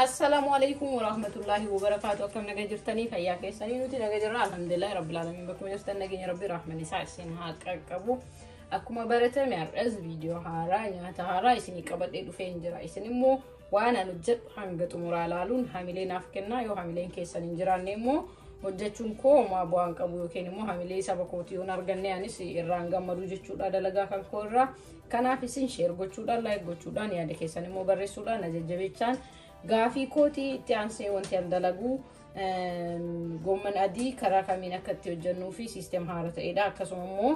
Assalamualaikum warahmatullahi wabarakatuh. Akkam naga jirtanii fayyaa keessanii nuti naga jirra alhamdulillah rabbil alamin. Bakkuma jirtan nageenya rabbi rahmani isaa isin haa qaqqabu. Akkuma baratame har'as viidiyoo haaraa nyaata haaraa isinii qabadhee dhufee jira. Isin immoo waan an hojjedhu hanga xumuraa ilaaluun hamilee naaf kennaa yoo hamileen keessan hin jiraanne immoo hojjechuun koo maa bu'aan qabu yookiin immoo hamilee saba kootii yoon arganne anis irraan gammadu jechuudha dalagaa kan koo irraa. Kanaaf isin share gochuudhaan like gochuudhaan yaada keessan immoo barreessuudhaan ajajjabeechaan Gaafii kooti itti aansee wanti an dalagu gomman adii karaa kamiin akka itti hojjennuu fi siistem haara ta'edha. Akkasuma immoo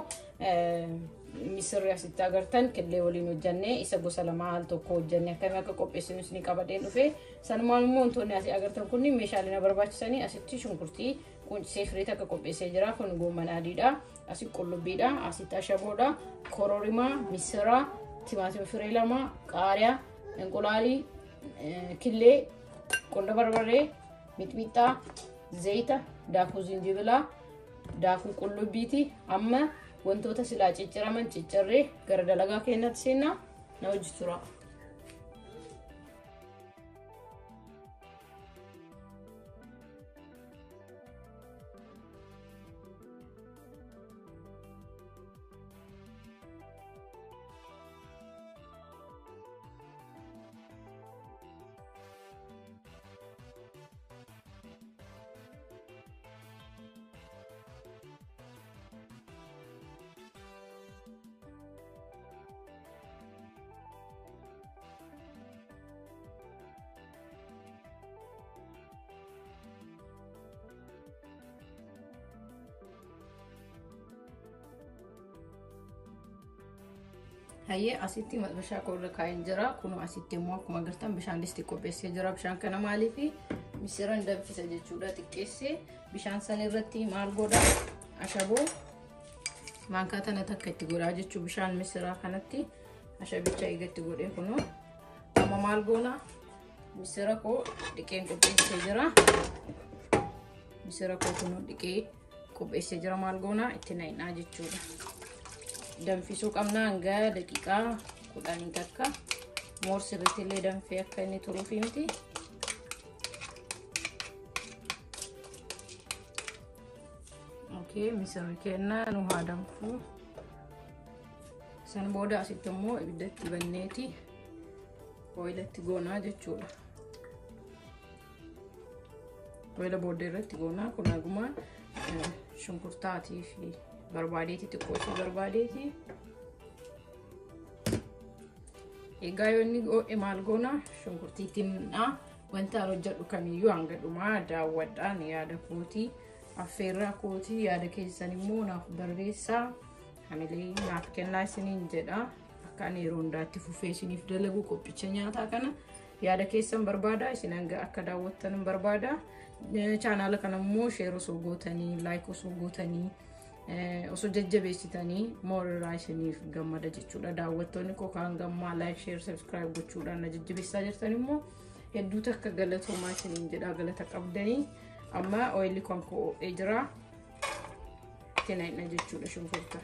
misirri asitti agartan killee waliin hojjennee isa gosa lama al tokko hojjennee akkamiin akka qopheessinu isin qabadheen dhufe. Sanumaan immoo wantoonni asii agartan kunniin meeshaalee na barbaachisanii asitti shunkurtii quncisee fireet akka qopheessee jira. Kun gomman adiidha, asii qullubbiidha, asitti ashaboodha, kororimaa, misira, timaatima firee lama, qaariyaa, inqulaalii killee qonna barbaree mixmixaa zayita daakuu zinjibilaa daakuu qullubbiiti amma wantoota silaa cicciraman ciccirree gara dalagaa keenyatti seenna na hojii tura. Hayyee asitti bishaan korra kaa'een jira. Kun asitti immoo akkuma agartan bishaan disti qopheessee jira. Bishaan kana maaliif misiran danfisa jechuudha xiqqeessee bishaan san irratti maal godha ashaboo maankaa tana takka itti godhaa jechuu bishaan misiraa kanatti ashabicha eegatti godhee kunoo amma maal goona misira koo dhiqeen qopheessee jira. Misira koo kunoo dhiqee qopheessee jira maal goona itti na'inaa jechuudha. Danfisuu qabna hanga daqiiqaa 10 takka moorsirratti illee danfee akka inni turuuf miti. Okay, misirri keenya nu haa danfu. San booda asitti immoo ibiddatti banneeti ooyilatti goonaa jechuudha. Ooyila booddee irratti goonaa kun aguma shunkurtaatii fi barbaadeeti xiqqootii barbaadeeti. Egaa yoo inni maal goona shunkurtiitiin wanta hojjedhu kamiyyuu hanga dhumaa daawwadhaan yaada kootii affeerraa kootii yaada keessan immoo naaf barreessaa hamilee naaf kennaa isiniin jedha. Akka ani yeroo hundaatti fufee isiniif dalagu qophicha nyaataa kana yaada keessan barbaada isin hanga akka daawwattan barbaada. Chaanaala kana immoo share osoo gootanii like osoo gootanii osoo jajjabeessitanii more raisiniif gammada jechuudha. Daawwattoonni koo kan gammaa like share subscribe gochuudhaan na jajjabeessaa jirtan immoo hedduu takka galatoomaa isiniin jedha. Galata qabdanii amma oilii kan koo jira kenna jechuudha shunkurta.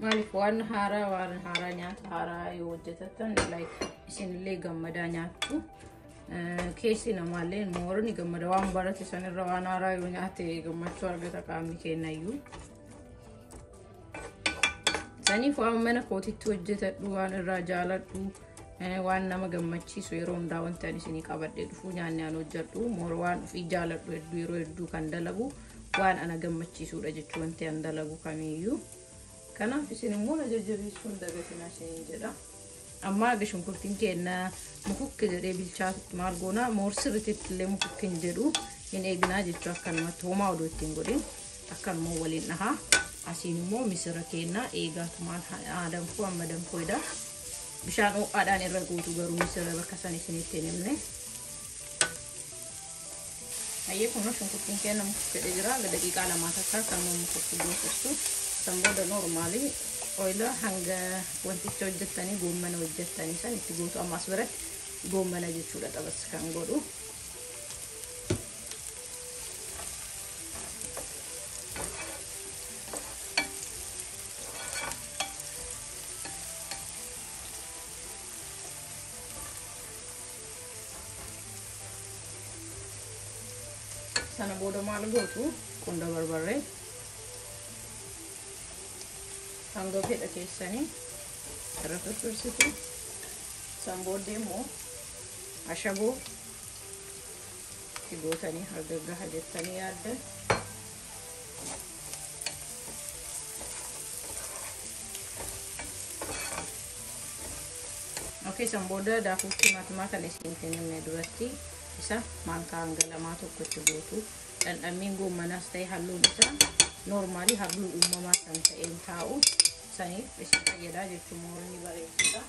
Maaliif waan haaraa nyaata haaraa yoo hojjetattan like isinillee gammadaa nyaattu. Keessi namaallee moorni gammada waan barate sanirra waan haaraa yoo nyaate gammachuu argata qaamni keenyayyuu. Saniif waan mana kootitti hojjetadhu waan irraa jaaladhu waan nama gammachiisu yeroo hundaa wanti ani isinii qabadhee dhufu nyaanni an hojjedhu moora waan ofii jaaladhu hedduu yeroo hedduu kan dalagu waan ana gammachiisudha jechuu wanti an dalagu kamiyyuu. Kanaaf isin immoo na jajjabeessuun dagatinaa isiniin jedha. Amma aga shunkurtiin keenya mukukki jedhee bilchaatutti maal goona moorsirritti illee mukukkiin jedhu hin eegnaa jechuu akkanumatti homaa odoo ittiin godhin akkanuma waliin dhahaa. Asiin immoo misira keenya eegaatumaan danfuu amma danfuudha. Bishaan ho'aadhaan irra guutu garuu misira bakka san isinitti hin himne. Hayyee kun shunkurtiin keenya mukukki jira daqiiqaa 2 takka kan mukukki goosissu. San booda normaalii ooyila hanga wanticha hojjettanii goommana hojjettanii san itti gootu ammas biratti goommana jechuudha xabas kan godhu. sana booda maal gootu qunda barbarree hanga fedha keessanii irra firfirsitu. San booddee immoo ashaboo itti gootanii hargaggaha jettanii yaaddan. Okey, san booda daakuu timaatimaa kan isin kennine duratti isa maankaa hanga lamaa tokkotti gootu. Dhandhammiin goommanaas ta'e halluun isaa noormaali halluu uumamaa kan ta'een taa'u saniif isin fayyadaa jechuun moorni bareedudha.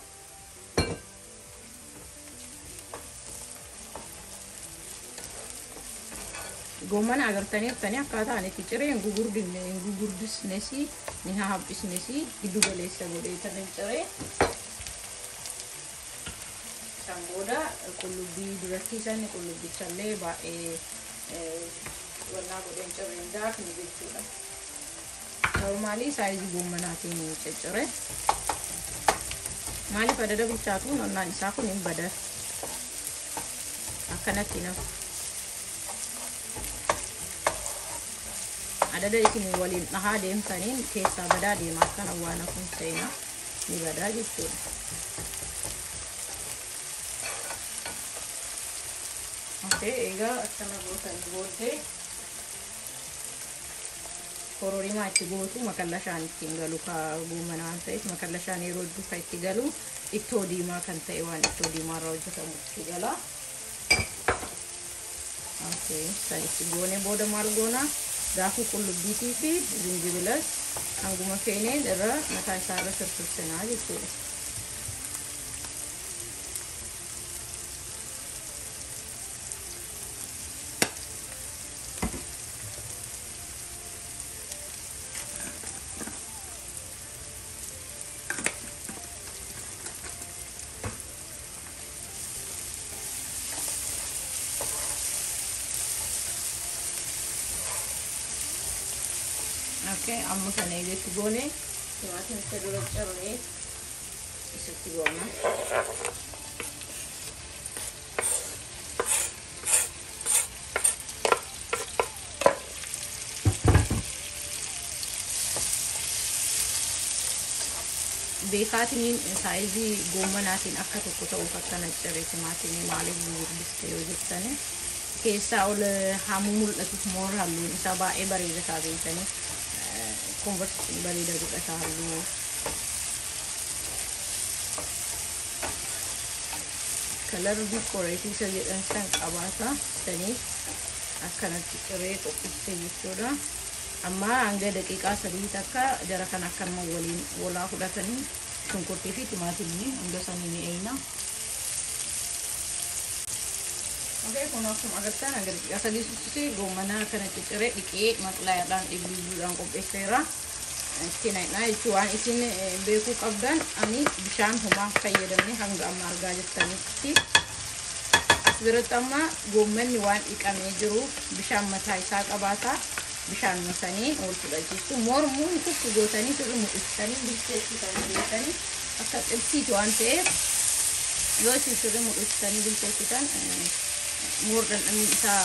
Goommana agartaniiftanii akkaataa ani itti ciree gugurdisnesi ni hahabdisnesi giddu galeessa godheetanii ciree. San booda qullubbii duratti isaanii qullubbichaallee baay'ee wannaa godheen cireen daakni jechuudha. Normaalii saayizii goommanaatiin ciccire. Maaliif adada bilchaatu nonnaan isaa kun hin bada. Akkanatti nama. Adada isin waliin dhahaa deemtaniin keessaa badaa deemaa kan waan kun seenaa ni badaa jechuudha. Okey, egaa akkana gootan booddee kororimaa itti gootu makallashaan ittiin galu goommanaan ta'eef makallashaan yeroo duukaa itti galu ittoo diimaa kan ta'e waan ittoo diimaa irraa hojjetamu itti gala. Okey, san itti goone booda maal goona? Daakuu qullubbiitii fi zinjibilas hanguma feeneen irra mataa isaa irra firfirsinaa jechuudha. Okey, amma kana itti goone timaatiin isa dura ciree isatti goona. Beekaatiin saayizii goommanaatiin akka tokko ta'uuf akkana ciree timaatiin maaliif gurguddiste yoo jettani keessaa ol hamu mul'atuuf moor halluun isaa baay'ee bareedataa beekanii konvertii bareeda godhataa halluu. Kalar diikooreetii isa jedhan san qabaata saniif akkanatti ciree qopheessee jechuudha. Amma hanga daqiiqaa 3 takka jara kan akkanuma waliin walaa fudhatanii shunkurtii fi timaatimii hanga sanii ni eeyna. Okey, kun akkuma agartan hanga daqiiqaa 3 sussisee goommana kana cicciree dhiqee maqlaayadhaan dhiibbiidhaan qopheesseera. Itti naqnaa jechuun waan isin beekuu qabdan ani bishaan homaa fayyadamne hanga amma argaa jirtanitti as biratti amma goommanni waan dhiqamee jiruuf bishaan mataa isaa qabaata. Bishaan masanii ol fudhachiisu mormuun kukku gootanii sirrii mul'isanii bilcheessitanii beekanii akka xibsiitu waan ta'eef yoo isin sirrii mul'isanii bilcheessitan dhandhamni isaa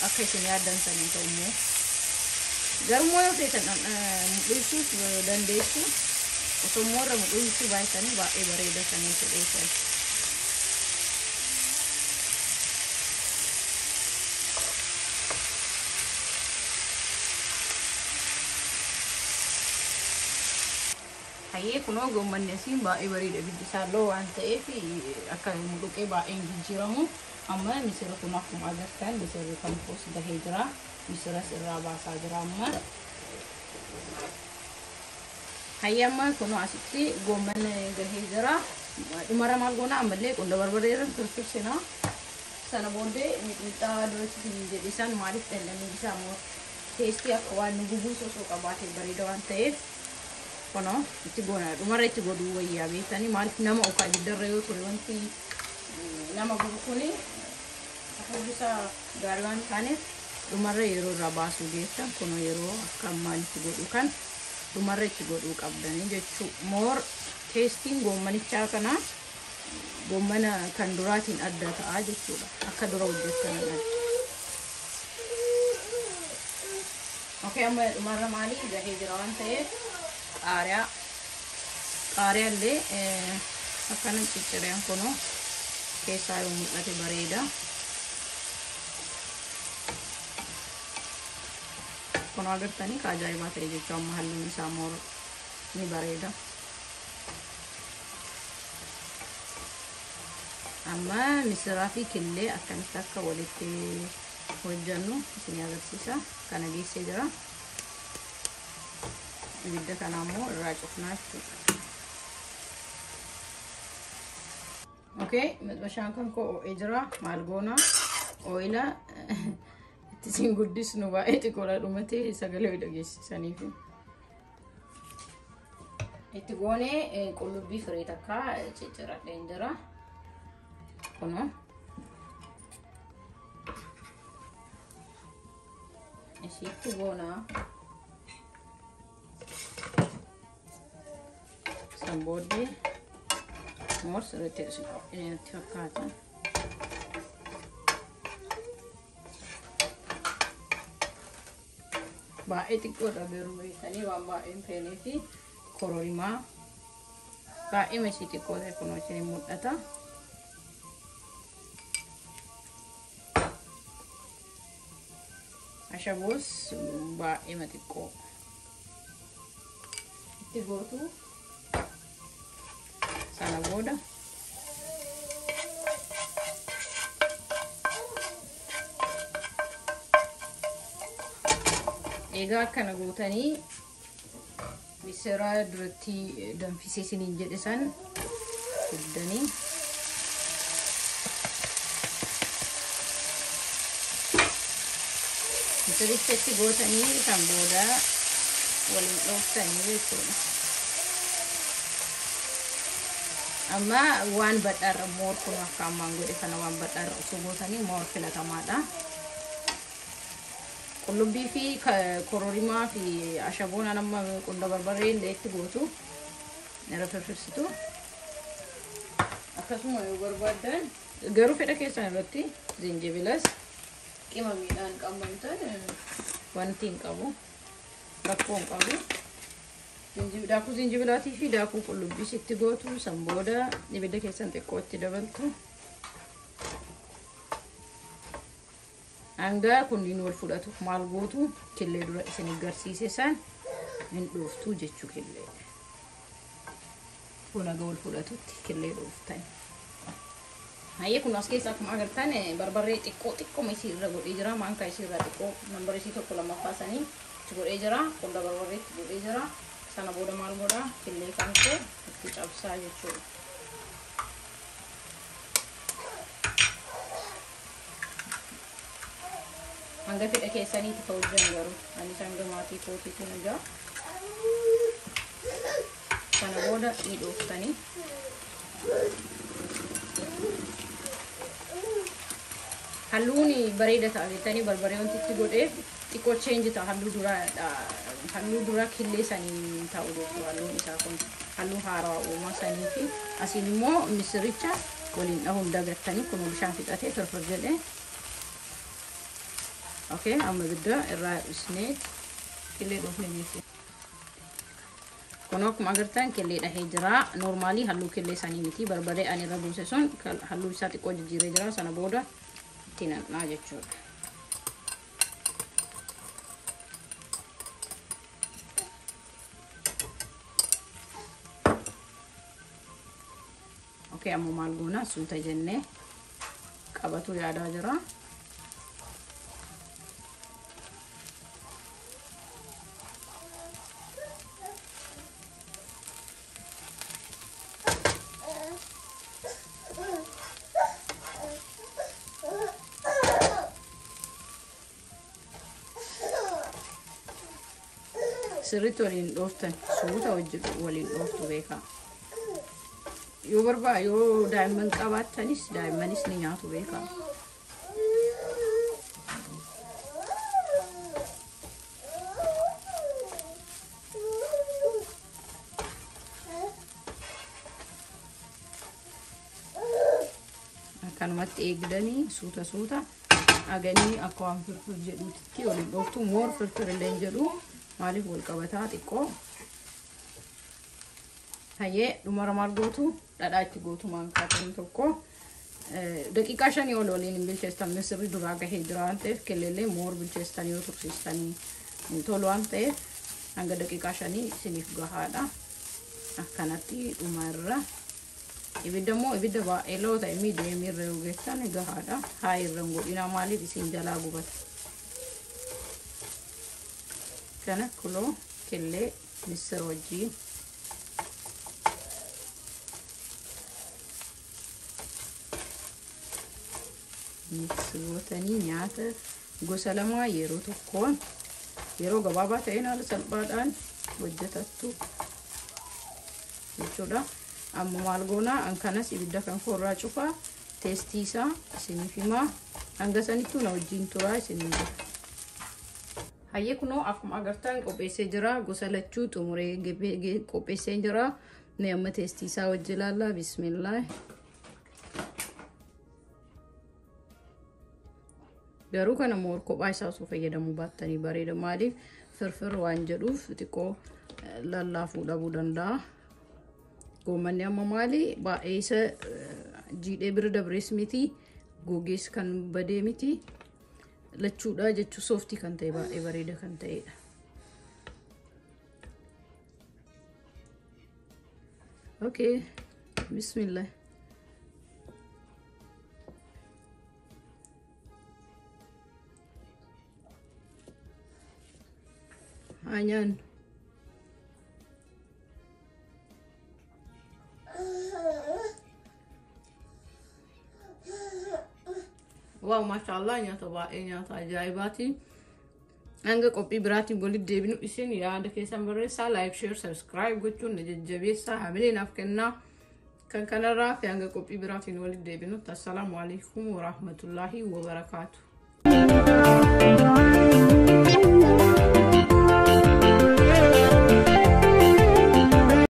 akka isin yaaddan sanii ta'u immoo garuu yoo ta'an mul'isuus dandeessu osoo moorra mul'isuu baay'isanii baay'ee bareeda sanii fedheessan. Hayyee kunoo goommanni asiin baay'ee bareeda biddi isaallee waan ta'eef akka muduqee baay'een jijjiiramu. Amma misira kun akkuma agartan misirri kan poos gahee jira. Misiras irraa baasaa jira amma. Hayyee amma kunoo asitti goomman gahee jira. Dhumara maal goona ammallee qunda barbaree irra firfirsina. Sana booddee mixmixaa duratti hin jedhisan maaliif dhandhamni isaa immoo teestii akka waan gubuu osoo qabaatee bareeda waan ta'eef kono itti goona dhumara itti godhuu wayyaa beektanii maaliif nama okaa ibiddarra yoo ture wanti nama gubu kuni hafuurisa gaarii waan taaneef dhumarra yeroo irraa baasuu geessan kono yeroo akka ammaan itti godhu kan dhumarra itti godhuu qabdanii jechuu moor teestiin goommanichaa kana goommana kan duraatiin adda ta'a jechuudha akka dura hojjettanii. Oke, amma dhumarra maalii gahee jira waan ta'eef qaariyaallee akkana ciccireen kunoo keessaa yoo mul'ate bareeda. Kun agartanii ka ajaa'ibaa ta'e jechuudha. Amma halluun isaa immoo ni bareeda. Amma misiraa fi killee akkamitti akka walitti hojjannu isin agarsiisa. Kana geessee jira. Ibidda kana immoo irraa cufnaa jechuudha. Okay, mixbashaan kan koo oo'ee jira. Maal goona? Ooyila isin guddisnu baay'ee xiqqoodha dhumatee sagalee dhageessisaniif. Itti goonee qullubbii firii takka cicciradheen jira. Kuno isitti goona san booddee moors irratti itti fakkaata. Baay'ee xiqqoodha garuu beekanii waan baay'een feenee fi kororimaa baay'ee meeshii xiqqoo ta'e kunoo isin mul'ata. Ashaboos baay'ee xiqqoo itti gootu sana booda egaa akkana gootanii misira duratti danfisee isiniin jedhe san fiddanii misirichatti gootanii kan booda waliin dhooftanii jechuudha. Amma waan badhaarra moor kun akka ammaan godhe kana waan badhaarra osoo gootanii moor filatamaadha. Qullubbii fi kororimaa fi ashaboon amma qunda barbaree illee itti gootu nara firfirsitu. Akkasuma yoo barbaadan garuu fedha keessan irratti zinjibilas qimamiidhaan qabamtan wanti hin qabu rakkoo hin qabu. Daakuu zinjibilaatii fi daakuu qullubbii itti gootu san booda ibidda keessan xiqqoo itti dabaltu. Hanga kunniin wal fudhatu maal gootu killee dura isin agarsiise san hin dhooftu jechuu killee. Kun aga wal fudhatutti killee dhooftan. Hayyee kun as keessaa akkuma agartan barbarree xiqqoo isirra godhee jira. Maankaa isirra xiqqoo nambaree isii tokko lammaffaa sanii itti godhee jira. Qunda barbarree itti godhee jira. Sana booda maal godhaa killee kan koo itti cabsaa jechuudha. Hanga fedha keessaniitti ta'uu garuu anis hanga maatii kootiitu egaa sana booda ni dhooftanii halluun bareeda ta'a jettanii barbaree wanti itti godheef xiqqoo change ta'a halluu dura killee sanii ta'u jechuudha. Halluun isaa kun halluu haaraa uumaa sanii fi asiin immoo misiricha waliin dhahuun dagattanii kun bishaan fixatee firfir jedhee. Okay, amma bidda irraa isneet killee dhoofne jechuudha. Kun akkuma agartan killee dhahee jira. Normaalii halluu killee sanii miti barbaree ani irra buuse sun halluu isaa xiqqoo jijjiiree jira. Sana booda itti naqnaa jechuudha. Okay, amma maal goona suuta jennee qabatu yaadaa jira. Sirriitti waliin dhooftan suuta waliin dhooftu beekaa. Yoo barbaa yoo daa'imman qabaattanis daa'immanis ni nyaatu beekaa. Akkanumatti eegdanii suuta aganii akka waan firfir jedhuutti waliin dhooftu moor firfir illee jedhu maaliif wal qabataa xiqqoo hayyee dhumara maal gootu dhadhaachi gootu maankaatan tokko daqiiqaa 5 waliin bilcheestan misirri duraa gahee jira waan ta'eef kelleellee moor bilcheestan yoo tursiistanii tolu waan ta'eef hanga daqiiqaa 5 isiniif gahaadha akkanatti dhumarra ibidda moo ibidda baay'ee loo ta'e miidiyeemii irra yoo geessan gahaadha haa irra godhina maaliif isin jalaa gubata kana kuloo kellee misir wajjiin miksotanii nyaata gosa lama yeroo tokkoon yeroo gabaabaa ta'een haala salphaadhaan hojjetattu jechuudha amma maal goona an kanas ibidda kan korraa cufaa teestii isaa isiniif himaa hanga sanittuu na wajjiin turaa isiniin jira hayyee kunoo akkuma agartan qopheessee jira gosa lachuu xumuree qopheessee jira mee amma teestii isaa wajji ilaallaa bismillah garuu kana moor kophaa isaa osoo fayyadamuu baattanii bareeda maaliif firfir waan jedhuuf xiqqoo lallaafuu dhabuu danda'a goomanni amma maali baay'ee isa jiidhee bira dabrees miti gogees kan badee miti lachuudha jechuu sooftii kan ta'e baay'ee bareeda kan ta'edha okay bismillah Anyan. Wow, mashallah nyaata baay'ee nyaata ajaa'ibaati. Hanga qophii biraatiin walitti deebinu isin yaada keessan barreessaa like share subscribe gochuun na jajjabeessaa hamilenaaf kennaa kan kanarraa fi hanga qophii biraatiin walitti deebinu assalaamu alaykum wa rahmatullahi wa barakaatuh.